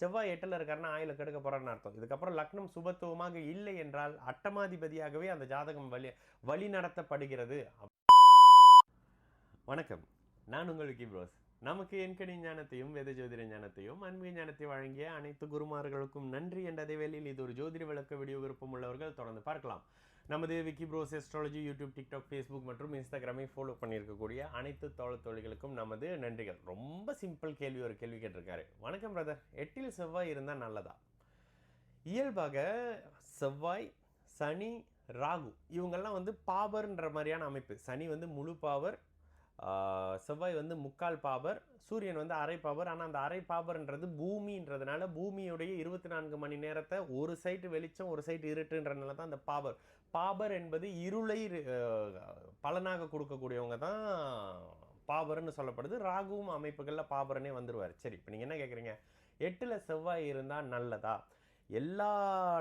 செவ்வாய் 8ல் இருக்காருன்னா ஆயுள கெடுக்க போறாருன்னு அர்த்தம். இதுக்கப்புறம் லக்னம் சுபத்துவமாக இல்லை என்றால் அட்டமாதிபதியாகவே அந்த ஜாதகம் வழி நடத்தப்படுகிறது. வணக்கம், நான் உங்கள் விக்கி ப்ரோஸ். நமக்கு எண்கணி ஞானத்தையும் வேத ஜோதிட ஞானத்தையும் ஆன்மீக ஞானத்தை வழங்கிய அனைத்து குருமார்களுக்கும் நன்றி என்ற அதே வேளையில் இது ஒரு ஜோதிட விளக்க வீடியோ விருப்பம் உள்ளவர்கள் தொடர்ந்து பார்க்கலாம். நமது Vicky Bros astrology YouTube, TikTok, Facebook மற்றும் இன்ஸ்டாகிராமை ஃபாலோ பண்ணியிருக்கக்கூடிய அனைத்து தோழிகளுக்கும் நமது நன்றிகள். ரொம்ப சிம்பிள் கேள்வி, ஒரு கேள்வி கேட்டிருக்காரு. வணக்கம் பிரதர், 8ல் செவ்வாய் இருந்தால் நல்லதா? இயல்பாக செவ்வாய், சனி, ராகு இவங்கெல்லாம் பாபர்ன்ற மாதிரியான அமைப்பு. சனி முழு பாவர், செவ்வாய் முக்கால் பாபர், சூரியன் அரை பாபர். ஆனால் அந்த அரை பாபர்ன்றது பூமின்றதுனால பூமியுடைய 24 மணி நேரத்தை ஒரு சைட்டு வெளிச்சம் ஒரு சைட்டு இருட்டுன்றதுனால தான் அந்த பாபர். பாபர் என்பது இருளை பலனாக கொடுக்கக்கூடியவங்க தான் பாபர்னு சொல்லப்படுது. ராகுவும் அமைப்புகளில் பாபர்னே வந்துடுவார். சரி, இப்போ நீங்கள் என்ன கேட்குறீங்க, 8ல் செவ்வாய் இருந்தால் நல்லதா? எல்லா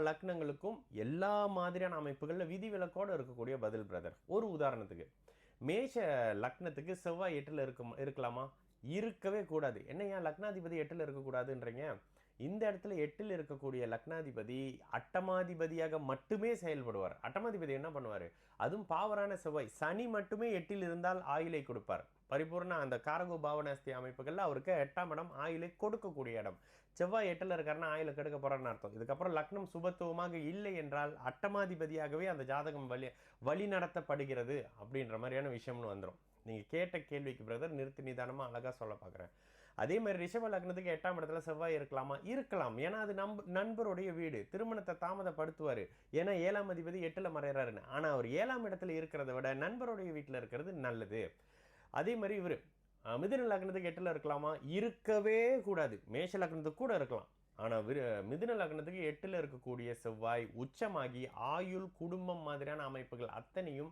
லக்னங்களுக்கும் எல்லா மாதிரியான அமைப்புகளில் விதிவிலக்கோடு இருக்கக்கூடிய பதில் பிரதர். ஒரு உதாரணத்துக்கு, மேஷ லக்னத்துக்கு செவ்வாய் 8ல் இருக்கலாமா? இருக்கவே கூடாது. என்ன ஏன் லக்னாதிபதி 8ல் இருக்கக்கூடாதுன்றீங்க? இந்த இடத்துல 8ல் இருக்கக்கூடிய லக்னாதிபதி அட்டமாதிபதியாக மட்டுமே செயல்படுவார். அட்டமாதிபதி என்ன பண்ணுவார்? அதுவும் பாவரான செவ்வாய், சனி மட்டுமே 8ல் இருந்தால் ஆயுளை கொடுப்பார். பரிபூர்ண அந்த காரகோ பாவனாஸ்தி அமைப்புகளில் அவருக்கு 8ஆம் இடம் ஆயுளை கொடுக்கக்கூடிய இடம். செவ்வாய் 8ல் இருக்காருன்னா ஆயுளை கெடுக்க போறாருன்னு அர்த்தம். இதுக்கப்புறம் லக்னம் சுபத்துவமாக இல்லை என்றால் அட்டமாதிபதியாகவே அந்த ஜாதகம் வழி நடத்தப்படுகிறது அப்படின்ற மாதிரியான விஷயம்னு வந்துடும். நீங்கள் கேட்ட கேள்விக்கு பிரதர் நிறுத்தி நிதானமாக அழகாக சொல்ல பார்க்குறேன். அதே மாதிரி ரிஷப லக்னத்துக்கு 8ஆம் இடத்துல செவ்வாய் இருக்கலாமா? இருக்கலாம். ஏன்னா அது நண்பருடைய வீடு, திருமணத்தை தாமதப்படுத்துவார். ஏன்னா 7ஆம் அதிபதி 8ல் மறைகிறாருன்னு. ஆனால் அவர் 7ஆம் இடத்துல இருக்கிறத விட நண்பருடைய வீட்டில் இருக்கிறது நல்லது. அதே மாதிரி இவர் மிதுன லக்னத்துக்கு 8ல் இருக்கலாமா? இருக்கவே கூடாது. மேஷ லக்னத்துக்கு கூட இருக்கலாம். ஆனால் மிதுன லக்னத்துக்கு 8ல் இருக்கக்கூடிய செவ்வாய் உச்சமாகி ஆயுள், குடும்பம் மாதிரியான அமைப்புகள் அத்தனையும்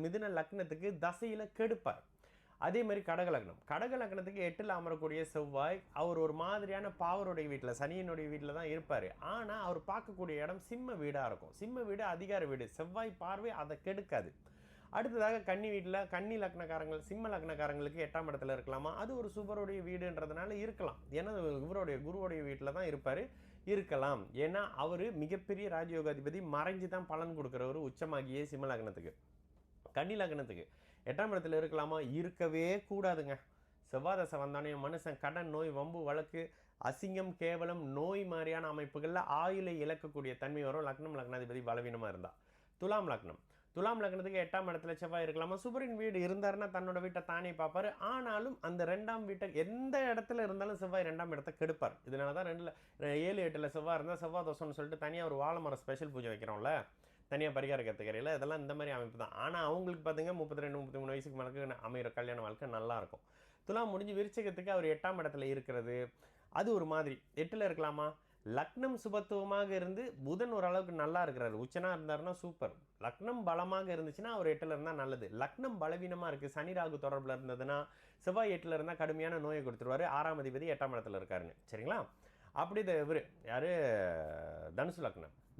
மிதுன லக்னத்துக்கு தசையில் கெடுப்பார். அதே மாதிரி கடக லக்னத்துக்கு 8ல் அமரக்கூடிய செவ்வாய் அவர் ஒரு மாதிரியான பாவருடைய வீட்டில், சனியினுடைய வீட்டில் தான் இருப்பார். ஆனால் அவர் பார்க்கக்கூடிய இடம் சிம்ம வீடாக இருக்கும். சிம்ம வீடு அதிகார வீடு. செவ்வாய் பார்வை அதை கெடுக்காது. அடுத்ததாக கன்னி லக்னக்காரங்கள், சிம்ம லக்னக்காரங்களுக்கு 8ஆம் இடத்துல இருக்கலாமா? அது ஒரு சுபருடைய வீடுன்றதுனால இருக்கலாம். ஏன்னா குருவுடைய வீட்டில் தான் இருக்கலாம். ஏன்னா அவர் மிகப்பெரிய ராஜயோகாதிபதி, மறைஞ்சு தான் பலன் கொடுக்குறவர் உச்சமாகியே சிம்ம லக்னத்துக்கு. கன்னி லக்னத்துக்கு 8ஆம் இடத்துல இருக்கலாமா? இருக்கவே கூடாதுங்க. செவ்வாதசை வந்தானே மனுஷன் கடன், நோய், வம்பு, வழக்கு, அசிங்கம், கேவலம், நோய் மாதிரியான அமைப்புகளில் ஆயுளை இழக்கக்கூடிய தன்மை வரும். லக்னாதிபதி பலவீனமாக இருந்தால். துலாம் லக்னத்துக்கு 8ஆம் இடத்துல செவ்வாய் இருக்கலாமா? சுபரின் வீடு இருந்தாருன்னா தன்னோட வீட்டை தானே பார்ப்பாரு. ஆனாலும் அந்த 2ஆம் வீட்டை எந்த இடத்துல இருந்தாலும் செவ்வாய் 2ஆம் இடத்தை கெடுப்பார். இதனால தான் 7, 8ல் செவ்வாய் இருந்தால் செவ்வாய் தோஷம்னு சொல்லிட்டு தனியாக ஒரு வாழை மரம் ஸ்பெஷல் பூஜை வைக்கிறோம்ல, தனியாக பரிகார கற்றுக்கறையில், இதெல்லாம் இந்த மாதிரி அமைப்பு தான். ஆனால் அவங்களுக்கு பார்த்தீங்க 32, 33 வயசுக்கு மேலே அமைகிற கல்யாண வாழ்க்கை நல்லாயிருக்கும். துலாம் முடிஞ்சு விருச்சிகத்துக்கு அவர் 8ஆம் இடத்துல இருக்கிறது அது ஒரு மாதிரி. 8ல் இருக்கலாமா? லக்னம் சுபத்துவமாக இருந்து புதன் ஓரளவுக்கு நல்லா இருக்கிறாரு, உச்சனா இருந்தாருன்னா சூப்பர். லக்னம் பலமாக இருந்துச்சுன்னா அவர் 8ல் இருந்தால் நல்லது. லக்னம் பலவீனமாக இருக்குது, சனி ராகு தொடர்பில் இருந்ததுன்னா செவ்வாய் 8ல் இருந்தால் கடுமையான நோயை கொடுத்துருவாரு. 6ஆம் அதிபதி 8ஆம் இடத்துல இருக்காருன்னு. சரிங்களா? அப்படி இவர் யார்?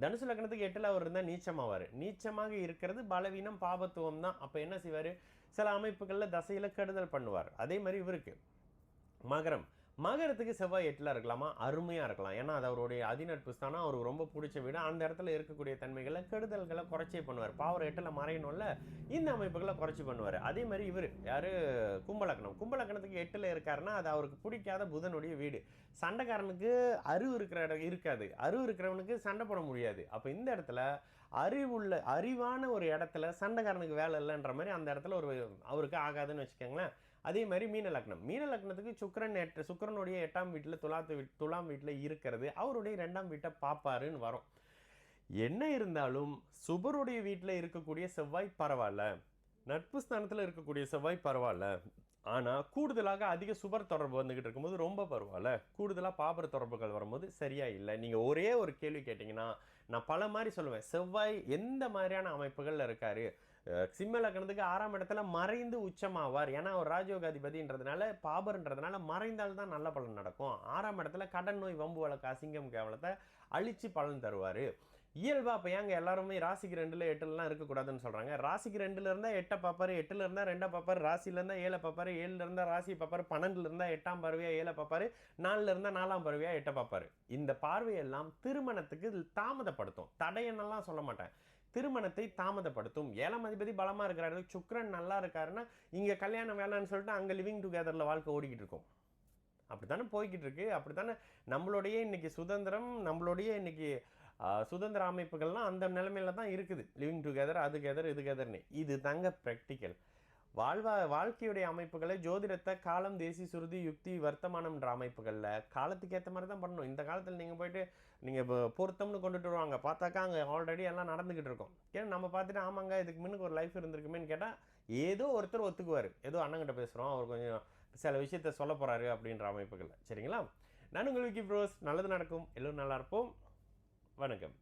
தனுசு லக்னத்துக்கு 8ல் அவர் இருந்தால் நீச்சமாவார். நீச்சமாக இருக்கிறது பலவீனம், பாபத்துவம் தான். அப்போ என்ன செய்வார்? சில அமைப்புகளில் தசையில் கெடுதல் பண்ணுவார். அதே மாதிரி இவருக்கு மகரத்துக்கு செவ்வாய் 8ல் இருக்கலாமா? அருமையாக இருக்கலாம். ஏன்னா அது அவருடைய அதிநட்பு ஸ்தானம், அவருக்கு ரொம்ப பிடிச்ச வீடு. அந்த இடத்துல இருக்கக்கூடிய தன்மைகளை, கெடுதல்களை குறைச்சி பண்ணுவார். பாவர் 8ல் மறையணும்ல, இந்த அமைப்புகளை குறைச்சி பண்ணுவார். அதே மாதிரி இவர் யார்? கும்பலக்கணத்துக்கு 8ல் இருக்காருன்னா அது அவருக்கு பிடிக்காத புதனுடைய வீடு. சண்டைக்காரனுக்கு அறிவு இருக்கிற இடம் இருக்காது, அறிவு இருக்கிறவனுக்கு சண்டை போட முடியாது. அப்போ இந்த இடத்துல அறிவான ஒரு இடத்துல சண்டைக்காரனுக்கு வேலை இல்லைன்ற மாதிரி அந்த இடத்துல அவருக்கு ஆகாதுன்னு வச்சுக்கோங்களேன். அதே மாதிரி மீன லக்னத்துக்கு சுக்கிரனுடைய 8ஆம் வீட்டில் துலாம் வீட்டில் இருக்கிறது அவருடைய 2ஆம் வீட்டை பார்ப்பாருன்னு வரும். என்ன இருந்தாலும் சுபருடைய வீட்டில் இருக்கக்கூடிய செவ்வாய் பரவாயில்ல, நட்பு ஸ்தானத்தில் இருக்கக்கூடிய செவ்வாய் பரவாயில்ல. ஆனால் கூடுதலாக அதிக சுபர் தொடர்பு வந்துக்கிட்டு இருக்கும்போது ரொம்ப பரவாயில்ல, கூடுதலாக பாபர் தொடர்புகள் வரும்போது சரியா இல்லை. நீங்கள் ஒரே ஒரு கேள்வி கேட்டிங்கன்னா நான் பல மாதிரி சொல்லுவேன். செவ்வாய் எந்த மாதிரியான அமைப்புகளில் இருக்கார்? சிம்ம லக்னத்துக்கு 6ஆம் இடத்துல மறைந்து உச்சமாவார். ஏன்னா அவர் ராஜயோகாதிபதின்றதுனால, பாபர்ன்றதுனால மறைந்தால் தான் நல்ல பலன் நடக்கும். 6ஆம் இடத்துல கடன், நோய், வம்பு, வழக்கு, அசிங்கம், கேவலத்தை அழிச்சு பலன் தருவார். இயல்பா அப்போ ஏங்க எல்லாருமே ராசிக்கு 2ல் 8லலாம் இருக்கக்கூடாதுன்னு சொல்கிறாங்க? ராசிக்கு 2ல் இருந்தால் 8 பார்ப்பாரு, 8ல் இருந்தால் 2 பார்ப்பாரு, ராசியில் இருந்தால் 7 பார்ப்பாரு, 7ல் இருந்தால் ராசி பார்ப்பாரு, 12ல் இருந்தால் 8ஆம் பார்வையாக 7 பார்ப்பாரு, 4ல் இருந்தால் 4ஆம் பார்வையாக 8 பார்ப்பாரு. இந்த பார்வையெல்லாம் திருமணத்துக்கு தாமதப்படுத்தும். தடையென்னெல்லாம் சொல்ல மாட்டேன். திருமணத்தை தாமதப்படுத்தும். 7ஆம் அதிபதி பலமாக இருக்கிறாரு, சுக்கிரன் நல்லா இருக்காருன்னா இங்கே கல்யாணம் வேணான்னு சொல்லிட்டு அங்கே லிவிங் டுகெதரில் வாழ்க்கை ஓடிக்கிட்டு இருக்கும். அப்படித்தானே போய்கிட்டு இருக்கு. அப்படித்தானே நம்மளுடைய இன்னைக்கு சுதந்திரம், நம்மளுடைய இன்னைக்கு சுதந்திர அமைப்புகள்லாம் அந்த நிலைமையில தான் இருக்குது. லிவிங் டுகெதர், அது கெதர், இது கெதர்னு. இது தாங்க ப்ராக்டிக்கல். வாழ்க்கையுடைய அமைப்புகளை ஜோதிடத்தை காலம், தேசி, சுருதி, யுக்தி, வர்த்தமானம்ன்ற அமைப்புகளில் காலத்துக்கு ஏற்ற மாதிரி தான் பண்ணணும். இந்த காலத்தில் நீங்கள் போயிட்டு நீங்கள் பொருத்தம்னு கொண்டுட்டு வருவாங்க, பார்த்தாக்கா அங்கே ஆல்ரெடி எல்லாம் நடந்துக்கிட்டு இருக்கோம். ஏன்னா நம்ம பார்த்துட்டு ஆமாங்க இதுக்கு முன்னுக்கு ஒரு லைஃப் இருந்திருக்குமேன்னு கேட்டால் ஏதோ ஒருத்தர் ஒத்துக்குவார். ஏதோ அண்ணங்கிட்ட பேசுகிறோம், அவர் கொஞ்சம் சில விஷயத்த சொல்ல போகிறாரு அப்படின்ற அமைப்புகளில். சரிங்களா? நான் உங்களுக்கு ப்ரோஸ், நல்லது நடக்கும், எல்லோரும் நல்லா இருப்போம். வணக்கம்.